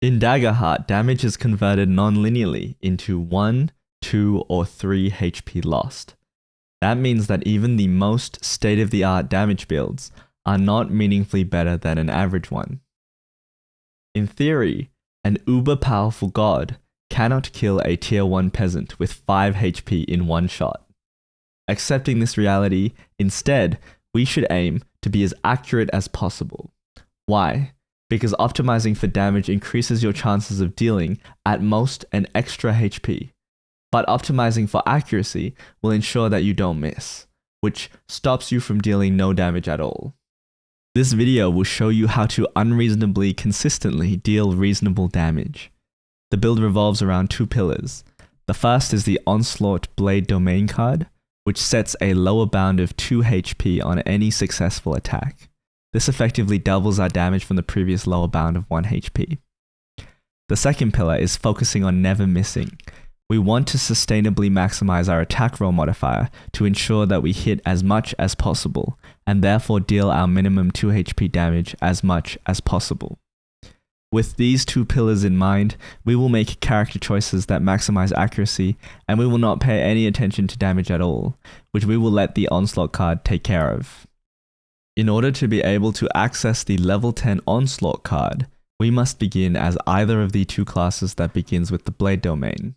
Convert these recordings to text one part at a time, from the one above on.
In Daggerheart, damage is converted non-linearly into 1, 2, or 3 HP lost. That means that even the most state-of-the-art damage builds are not meaningfully better than an average one. In theory, an uber-powerful god cannot kill a tier 1 peasant with 5 HP in one shot. Accepting this reality, instead, we should aim to be as accurate as possible. Why? Because optimizing for damage increases your chances of dealing, at most, an extra HP. But optimizing for accuracy will ensure that you don't miss, which stops you from dealing no damage at all. This video will show you how to unreasonably consistently deal reasonable damage. The build revolves around two pillars. The first is the Onslaught Blade Domain card, which sets a lower bound of 2 HP on any successful attack. This effectively doubles our damage from the previous lower bound of 1 HP. The second pillar is focusing on never missing. We want to sustainably maximize our attack roll modifier to ensure that we hit as much as possible, and therefore deal our minimum 2 HP damage as much as possible. With these two pillars in mind, we will make character choices that maximize accuracy, and we will not pay any attention to damage at all, which we will let the Onslaught card take care of. In order to be able to access the level 10 Onslaught card, we must begin as either of the two classes that begins with the Blade domain,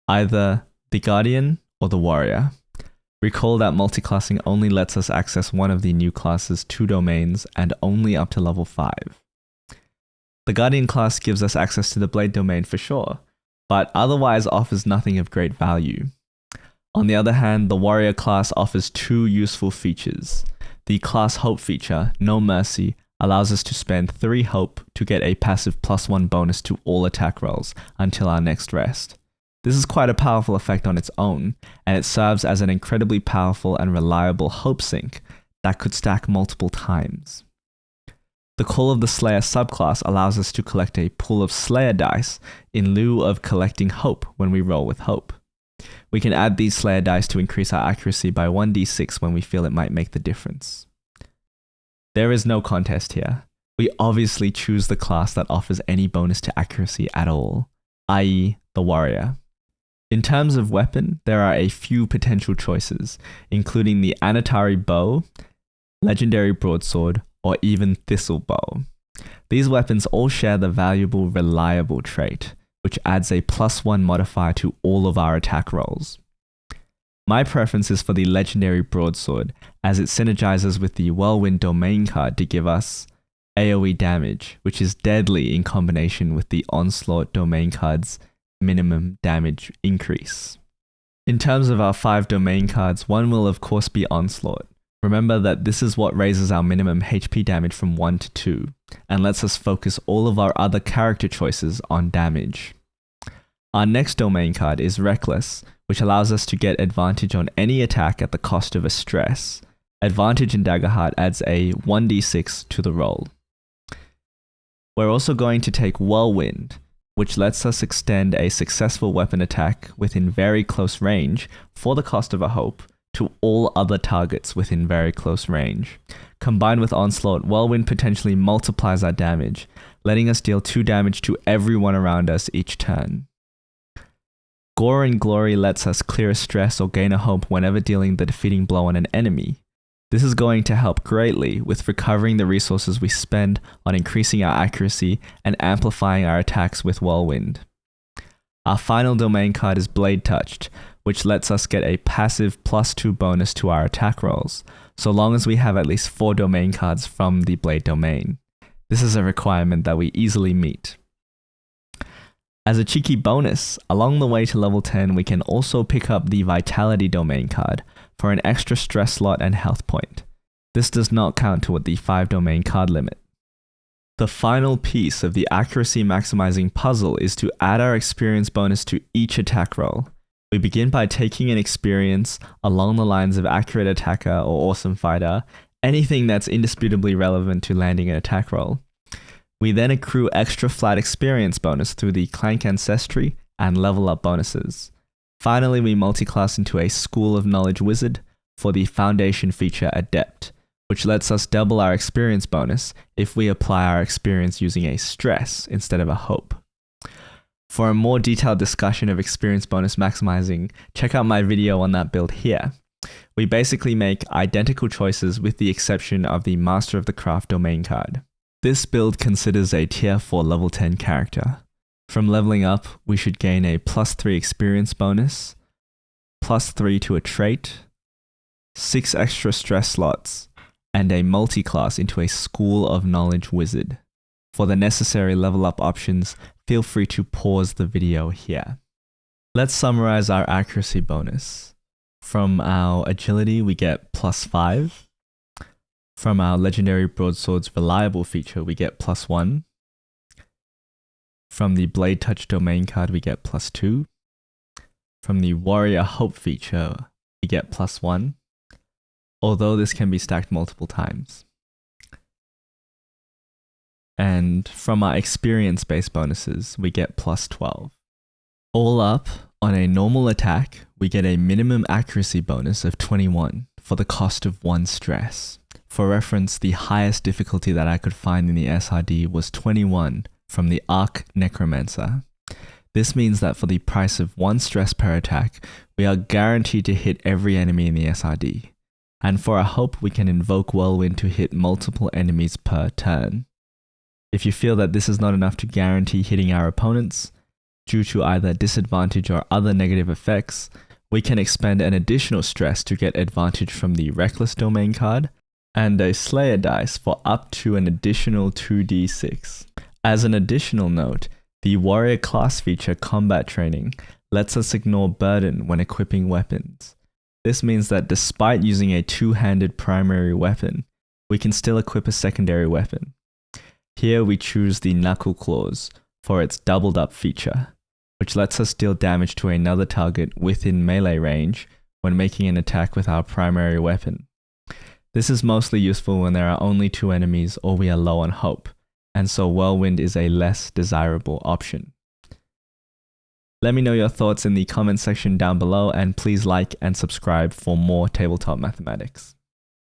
either the Guardian or the Warrior. Recall that multiclassing only lets us access one of the new class's 2 domains and only up to level 5. The Guardian class gives us access to the Blade domain for sure, but otherwise offers nothing of great value. On the other hand, the Warrior class offers 2 useful features. The class Hope feature, No Mercy, allows us to spend 3 Hope to get a passive +1 bonus to all attack rolls until our next rest. This is quite a powerful effect on its own, and it serves as an incredibly powerful and reliable Hope sink that could stack multiple times. The Call of the Slayer subclass allows us to collect a pool of Slayer dice in lieu of collecting Hope when we roll with Hope. We can add these Slayer dice to increase our accuracy by 1d6 when we feel it might make the difference. There is no contest here. We obviously choose the class that offers any bonus to accuracy at all, i.e. the Warrior. In terms of weapon, there are a few potential choices, including the Anatari Bow, Legendary Broadsword, or even Thistle Bow. These weapons all share the valuable Reliable trait, which adds a +1 modifier to all of our attack rolls. My preference is for the Legendary Broadsword, as it synergizes with the Whirlwind Domain card to give us AoE damage, which is deadly in combination with the Onslaught Domain card's minimum damage increase. In terms of our 5 domain cards, one will of course be Onslaught. Remember that this is what raises our minimum HP damage from 1 to 2, and lets us focus all of our other character choices on damage. Our next domain card is Reckless, which allows us to get advantage on any attack at the cost of a stress. Advantage in Daggerheart adds a 1d6 to the roll. We're also going to take Whirlwind, which lets us extend a successful weapon attack within very close range for the cost of a Hope to all other targets within very close range. Combined with Onslaught, Whirlwind potentially multiplies our damage, letting us deal 2 damage to everyone around us each turn. Gore and Glory lets us clear a stress or gain a Hope whenever dealing the defeating blow on an enemy. This is going to help greatly with recovering the resources we spend on increasing our accuracy and amplifying our attacks with Whirlwind. Our final domain card is Blade Touched, which lets us get a passive +2 bonus to our attack rolls, so long as we have at least 4 domain cards from the Blade domain. This is a requirement that we easily meet. As a cheeky bonus, along the way to level 10 we can also pick up the Vitality domain card for an extra stress slot and health point. This does not count toward the 5 domain card limit. The final piece of the accuracy maximizing puzzle is to add our experience bonus to each attack roll. We begin by taking an experience along the lines of Accurate Attacker or Awesome Fighter, anything that's indisputably relevant to landing an attack roll. We then accrue extra flat experience bonus through the Clank Ancestry and level up bonuses. Finally, we multiclass into a School of Knowledge Wizard for the Foundation feature Adept, which lets us double our experience bonus if we apply our experience using a stress instead of a hope. For a more detailed discussion of experience bonus maximizing, check out my video on that build here. We basically make identical choices with the exception of the Master of the Craft domain card. This build considers a tier 4 level 10 character. From leveling up, we should gain a +3 experience bonus, +3 to a trait, 6 extra stress slots, and a multi-class into a School of Knowledge wizard. For the necessary level up options, feel free to pause the video here. Let's summarize our accuracy bonus. From our agility, we get +5. From our legendary broadsword's reliable feature, we get +1. From the blade touch domain card, we get +2. From the warrior hope feature, we get +1. Although this can be stacked multiple times. And from our experience-based bonuses, we get +12. All up, on a normal attack, we get a minimum accuracy bonus of 21 for the cost of 1 stress. For reference, the highest difficulty that I could find in the SRD was 21 from the Arc Necromancer. This means that for the price of 1 stress per attack, we are guaranteed to hit every enemy in the SRD. And for a hope, we can invoke Whirlwind to hit multiple enemies per turn. If you feel that this is not enough to guarantee hitting our opponents, due to either disadvantage or other negative effects, we can expend an additional stress to get advantage from the Reckless domain card, and a Slayer dice for up to an additional 2d6. As an additional note, the Warrior class feature Combat Training lets us ignore Burden when equipping weapons. This means that despite using a two-handed primary weapon, we can still equip a secondary weapon. Here we choose the Knuckle Claws for its doubled up feature, which lets us deal damage to another target within melee range when making an attack with our primary weapon. This is mostly useful when there are only 2 enemies or we are low on hope, and so Whirlwind is a less desirable option. Let me know your thoughts in the comment section down below, and please like and subscribe for more tabletop mathematics.